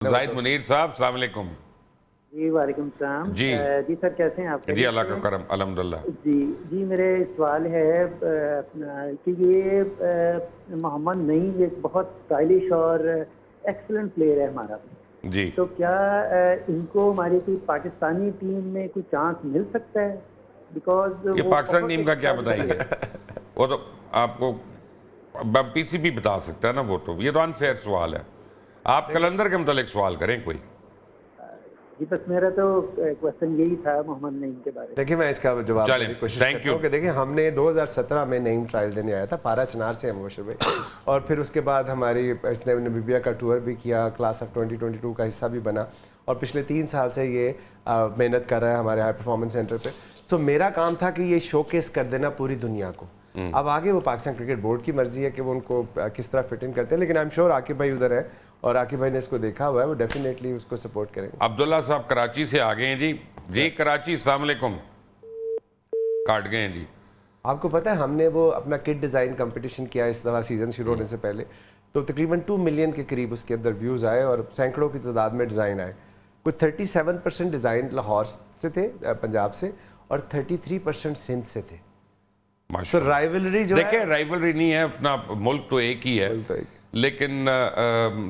जाहिद मुनीर साहब, अस्सलाम वालेकुम। जी वालेकुम सलाम। जी जी सर, कैसे हैं आप? जी, अल्लाह का करम, अल्हम्दुलिल्लाह। जी जी, मेरे सवाल है अपना कि ये मोहम्मद नईम एक बहुत स्टाइलिश और एक्सीलेंट प्लेयर है हमारा। जी, तो क्या इनको हमारी कोई पाकिस्तानी टीम में कोई चांस मिल सकता है? बिकॉज ये वो पाकिस्तान बहुत टीम का एक क्या स्टाइलिश बताएंगे? प्लेयर है। वो तो आपको पीसीबी बता सकता है ना। वो तो ये तो अनफेयर सवाल है। आप कलंदर के मुतालिक सवाल करें कोई। जी बस मेरा तो क्वेश्चन यही था मोहम्मद नईम के बारे में। देखिए, मैं इसका जवाब चलें, देने की कोशिश थैंक करता यू। हूँ कि देखिए, हमने 2017 में नईम ट्रायल देने आया था पारा चनार से, मुबशर भाई। और फिर उसके बाद हमारी इसने नमीबिया का टूर भी किया, क्लास ऑफ 2022 का हिस्सा भी बना, और पिछले 3 साल से ये मेहनत कर रहा है हमारे हाई परफॉर्मेंस सेंटर पे। सो मेरा काम था कि ये शोकेस कर देना पूरी दुनिया को। अब आगे वो पाकिस्तान क्रिकेट बोर्ड की मर्जी है कि वो उनको किस तरह फिट इन करते हैं, लेकिन आई एम श्योर आकिब भाई उधर है और आकिब भाई ने इसको देखा हुआ है, वो डेफिनेटली उसको सपोर्ट करेंगे। अब्दुल्ला साहब कराची से आ गए हैं जी। जी कराची, अस्सलाम वालेकुम। काट गए हैं जी। आपको पता है, हमने वो अपना किट डिज़ाइन कंपटीशन किया इस दफ़ा सीज़न शुरू होने से पहले, तो तकरीबन 2 मिलियन के करीब उसके अंदर व्यूज़ आए और सैकड़ों की तादाद में डिज़ाइन आए। कुछ 37% डिज़ाइन लाहौर से थे, पंजाब से, और 33% सिंध से थे। सो माशाल्लाह। राइवलरी जो देखिए, है, राइवलरी नहीं है, अपना मुल्क तो एक ही है, तो एक। लेकिन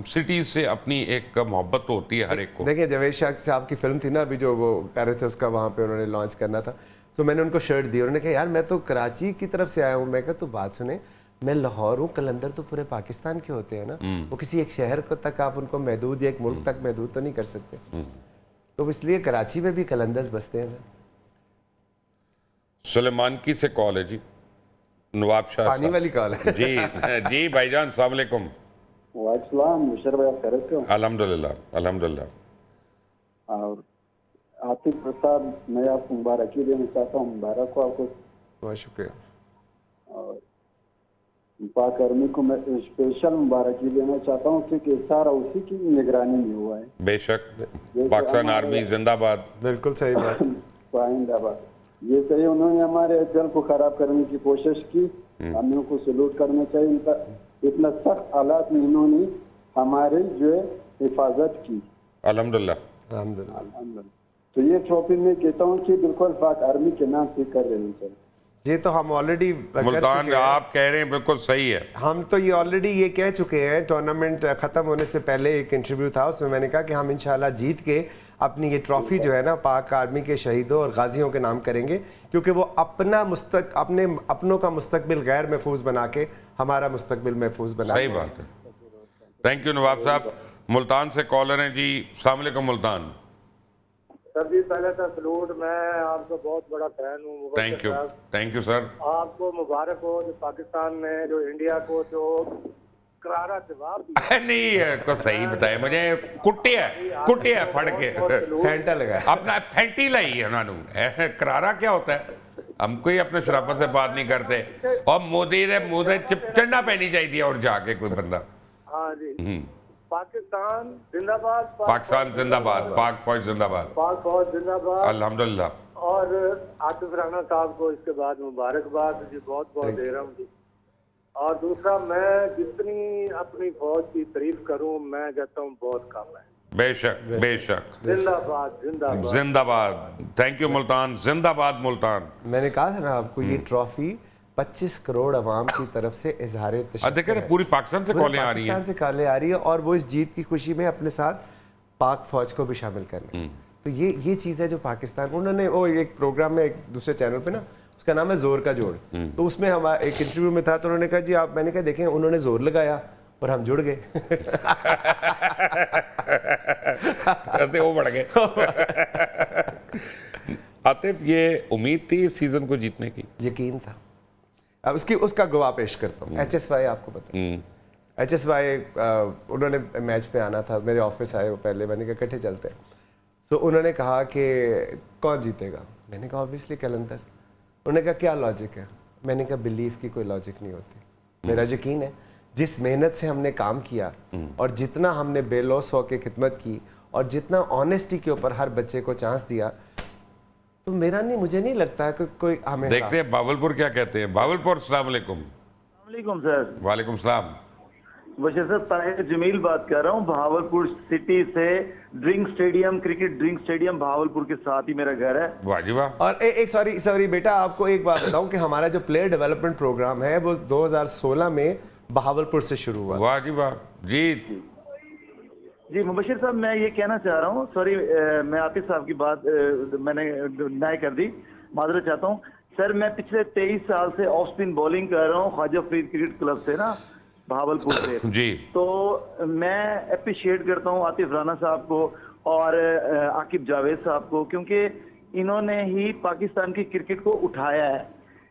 सिटीज से अपनी एक मोहब्बत तो होती है हर एक को। देखिए, जावेद शाह साहब की फिल्म थी ना अभी जो वो कर रहे थे, उसका वहाँ पे उन्होंने लॉन्च करना था, तो मैंने उनको शर्ट दी। उन्होंने कहा, यार मैं तो कराची की तरफ से आया हूँ। मैं कहा, तो बात सुने, मैं लाहौर हूँ, कलंदर तो पूरे पाकिस्तान के होते हैं ना, वो किसी एक शहर को तक आप उनको महदूद या एक मुल्क तक महदूद तो नहीं कर सकते। तो इसलिए कराची में भी कलंदर्स बसते हैं सर। सुलेमान की से कॉल है जी, नवाब शाह पानी साहब। वाली कॉल है। जी जी भाईजान, अस्सलाम वालेकुम। वालेकुम मुशर भाई, आप खैरियत से हो? अल्हम्दुलिल्लाह अल्हम्दुलिल्लाह। और आतिफ प्रसाद, मैं आपको मुबारकी देना चाहता हूँ। मुबारक हो आपको। बहुत शुक्रिया। और पाक आर्मी को मैं स्पेशल मुबारकी देना चाहता हूँ क्योंकि सारा उसी की निगरानी में हुआ है। बेशक, पाकिस्तान आर्मी जिंदाबाद। बिल्कुल सही बात। पाइंदाबाद, ये सही, उन्होंने हमारे दिल को खराब करने की कोशिश की। हमें उनको सैल्यूट करना चाहिए। इनका इतना सख्त हालात में इन्होंने हमारे जो है हिफाजत की। अल्हम्दुलिल्लाह अल्हम्दुलिल्लाह। तो ये ट्रॉफी मैं कहता हूँ कि बिल्कुल पाक आर्मी के नाम से कर रहे हैं सर। ये तो हम ऑलरेडी मुल्तान आप कह रहे हैं बिल्कुल सही है। हम तो ये ऑलरेडी ये कह चुके हैं। टूर्नामेंट ख़त्म होने से पहले एक इंटरव्यू था, उसमें मैंने कहा कि हम इंशाल्लाह जीत के अपनी ये ट्रॉफ़ी जो है ना पाक आर्मी के शहीदों और गाजियों के नाम करेंगे, क्योंकि वो अपनों का मुस्तकबिल गैर महफूज बना के हमारा मुस्तकबिल महफूज बना। सही बात है। थैंक यू नवाब साहब। मुल्तान से कॉलर हैं जी, अस्सलाम वालेकुम मुल्तान। सर जी, पहले तो सलूट, मैं आपका बहुत बड़ा फैन हूँ। Thank you sir. आपको मुबारक हो जो पाकिस्तान ने जो इंडिया को जो करारा जवाब दिया। नहीं को सही बताए मुझे, कुटिया फड़ के फैंटा लगा अपना फैंटी लाई है उन्होंने। करारा क्या होता है? हमको ही अपने शराफत से बात नहीं करते। और मोदी दे मुंह से चंडा पैनी चाहिए और जाके कोई बंदा। हाँ जी, पाकिस्तान जिंदाबाद, पाकिस्तान जिंदाबाद, पाक फौज जिंदाबाद, पाक फौज जिंदाबाद। अल्हम्दुलिल्लाह। और आतिफ राना साहब को इसके बाद मुबारकबाद जी, बहुत बहुत दे रहा हूँ जी। और दूसरा, मैं जितनी अपनी फौज की तारीफ करूँ, मैं कहता हूँ बहुत कम है। बेशक बेशक, जिंदाबाद जिंदाबाद जिंदाबाद। थैंक यू मुल्तान, जिंदाबाद मुल्तान। मैंने कहा था ना आपको, ये ट्रॉफी 25 करोड़ अवाम की तरफ से इजहार देखे ना, पूरी पाकिस्तान से कॉलें आ रही हैं। पाकिस्तान से कॉलें आ रही है, और वो इस जीत की खुशी में अपने साथ पाक फौज को भी शामिल कर रहे हैं। तो ये चीज़ है जो पाकिस्तान, उन्होंने वो एक प्रोग्राम में एक दूसरे चैनल पे ना, उसका नाम है जोर का जोड़, तो उसमें हम एक इंटरव्यू में था, तो उन्होंने कहा जी आप, मैंने कहा देखें, उन्होंने जोर लगाया और हम जुड़ गए। वो बढ़ गए। आतिफ, ये उम्मीद थी इस सीजन को जीतने की? यकीन था। अब उसका गवाह पेश करता हूँ। HSY आपको पता है, HSY उन्होंने मैच पे आना था, मेरे ऑफिस आए वो पहले, मैंने कहा इकट्ठे चलते हैं। सो उन्होंने कहा कि कौन जीतेगा, मैंने कहा ऑब्वियसली कलंदर। उन्होंने कहा क्या लॉजिक है, मैंने कहा बिलीफ की कोई लॉजिक नहीं होती, मेरा यकीन है जिस मेहनत से हमने काम किया और जितना हमने बेलौस होकर खिदमत की और जितना ऑनेस्टी के ऊपर हर बच्चे को चांस दिया, तो मुझे नहीं लगता कि कोई हमें। देखते हैं बावलपुर क्या कहते हैं। बावलपुर, अस्सलाम वालेकुम। वालेकुम सर। वालेकुम सलाम। बशीर साहब, ताहिर जमील बात कर रहा हूँ भावलपुर सिटी से। Drink stadium, cricket drink stadium Bahawalpur के साथ ही मेरा घर है। वाह जी वाह। और एक सॉरी बेटा, आपको एक बात बताऊं कि हमारा जो प्लेयर डेवलपमेंट प्रोग्राम है वो 2016 में बहावलपुर से शुरू हुआ। वाह जी वाह। जी जी मुबशिर साहब, मैं ये कहना चाह रहा हूँ, सॉरी मैं आतिफ साहब की बात मैंने न्याय कर दी, माजरत चाहता हूँ सर। मैं पिछले 23 साल से ऑफ स्पिन बॉलिंग कर रहा हूँ ख्वाजा फरीद क्रिकेट क्लब से ना, भावलपुर से जी। तो मैं अप्रिशिएट करता हूँ आतिफ राना साहब को और आकिब जावेद साहब को, क्योंकि इन्होंने ही पाकिस्तान की क्रिकेट को उठाया है,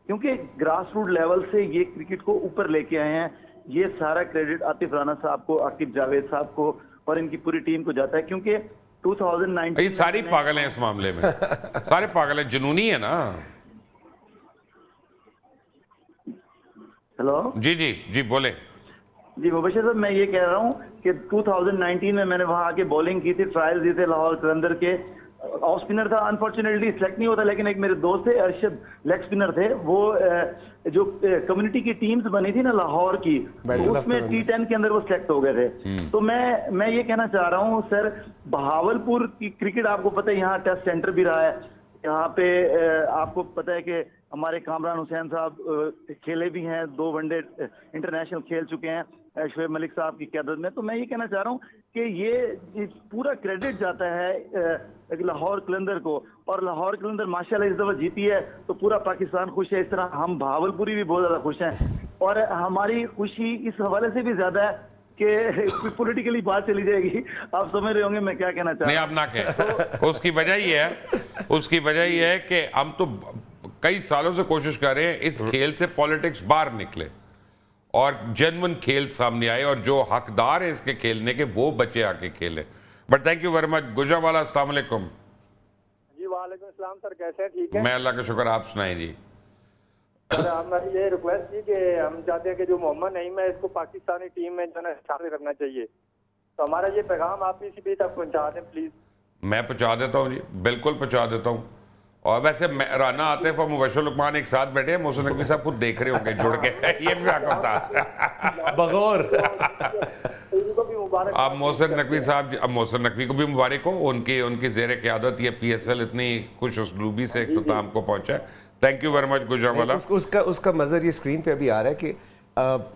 क्योंकि ग्रास रूट लेवल से ये क्रिकेट को ऊपर लेके आए हैं। ये सारा क्रेडिट आतिफ राना साहब को, आकिब जावेद साहब को और इनकी पूरी टीम को जाता है, क्योंकि 2019 ये सारी पागल हैं इस मामले में, सारे पागल हैं, जुनूनी है ना। हेलो जी जी जी बोले। जी मुबशिर साहब, मैं ये कह रहा हूँ कि 2019 में मैंने वहाँ आके बॉलिंग की थी, ट्रायल दिए थे लाहौर कलंदर के। ऑफ स्पिनर था, अनफॉर्चुनेटली सेलेक्ट नहीं होता, लेकिन एक मेरे दोस्त थे अरशद, लेग स्पिनर थे वो। जो कम्युनिटी की टीम्स बनी थी ना लाहौर की, तो उसमें T10 के अंदर वो सेलेक्ट हो गए थे। तो मैं ये कहना चाह रहा हूँ सर, बहावलपुर की क्रिकेट आपको पता है यहाँ टेस्ट सेंटर भी रहा है। यहाँ पे आपको पता है कि हमारे कामरान हुसैन साहब खेले भी हैं, 2 वनडे इंटरनेशनल खेल चुके हैं शोएब मलिक साहब की क़यादत में। तो मैं ये कहना चाह रहा हूँ कि ये पूरा क्रेडिट जाता है लाहौर कलंदर को, और लाहौर कलंदर माशाल्लाह इस दफ़ा जीती है तो पूरा पाकिस्तान खुश है। इस तरह हम भावलपुरी भी बहुत ज़्यादा खुश हैं, और हमारी खुशी इस हवाले से भी ज़्यादा है कि पॉलिटिकली बात चली जाएगी, आप समझ रहे होंगे मैं क्या कहना चाह रहा हूँ। नहीं, आप ना कहें। उसकी वजह ये है कि हम तो कई सालों से कोशिश कर रहे हैं इस खेल से पॉलिटिक्स बाहर निकले और जेन्युइन खेल सामने आए, और जो हकदार है इसके खेलने के वो बच्चे आके खेले। But thank you very much. Gujranwala, अस्सलाम वालेकुम। जी वालेकुम सलाम सर, कैसे हैं? ठीक है मैं अल्लाह का शुक्र, आप सुनाएं जी। सर, हमारी ये रिक्वेस्ट थी कि हम चाहते हैं कि जो मोहम्मद नईम है इसको पाकिस्तानी टीम में जो है शामिल करना चाहिए, तो हमारा ये पैगाम आप इसी भी तक पहुंचा दें प्लीज। मैं पहुंचा देता हूँ जी, बिल्कुल पहुंचा देता हूँ। और वैसे राना आतिफ और मुबशिर लुकमान एक साथ बैठे हैं, मोहसिन नकवी साहब खुद देख रहे होंगे जुड़ के। ये भी वाकफ था बगौर। इनको भी मुबारक। अब मोहसिन नकवी साहब, अब मोहसिन नकवी को भी मुबारक हो, उनकी ज़ेर क़यादत ये PSL इतनी खुश उसलूबी से इख्तिताम को पहुंचा है। Thank you very much Gujranwala. उसका मज़र ये स्क्रीन पे अभी आ रहा है कि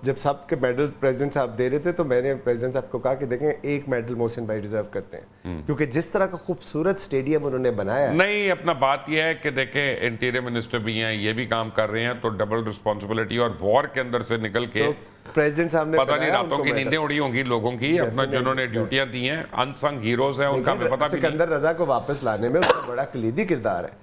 जब सबके मेडल प्रेसिडेंट साहब दे रहे थे तो मैंने प्रेसिडेंट साहब को कहा कि देखें एक मेडल मोहसिन भाई डिजर्व करते हैं, क्योंकि जिस तरह का खूबसूरत स्टेडियम उन्होंने बनाया है। नहीं, अपना बात यह है कि देखें इंटीरियर मिनिस्टर भी हैं, ये भी काम कर रहे हैं, तो डबल रिस्पॉन्सिबिलिटी, और वॉर के अंदर से निकल के तो प्रेसिडेंट साहब ने पता नहीं रातों की नींदें उड़ी होंगी लोगों की, अपना जिन्होंने ड्यूटियां दी हैं, अनसंग हीरोज हैं, उनका हमें पता भी नहीं। सिकंदर रजा को वापस लाने में उसका बड़ा कलीदी किरदार है।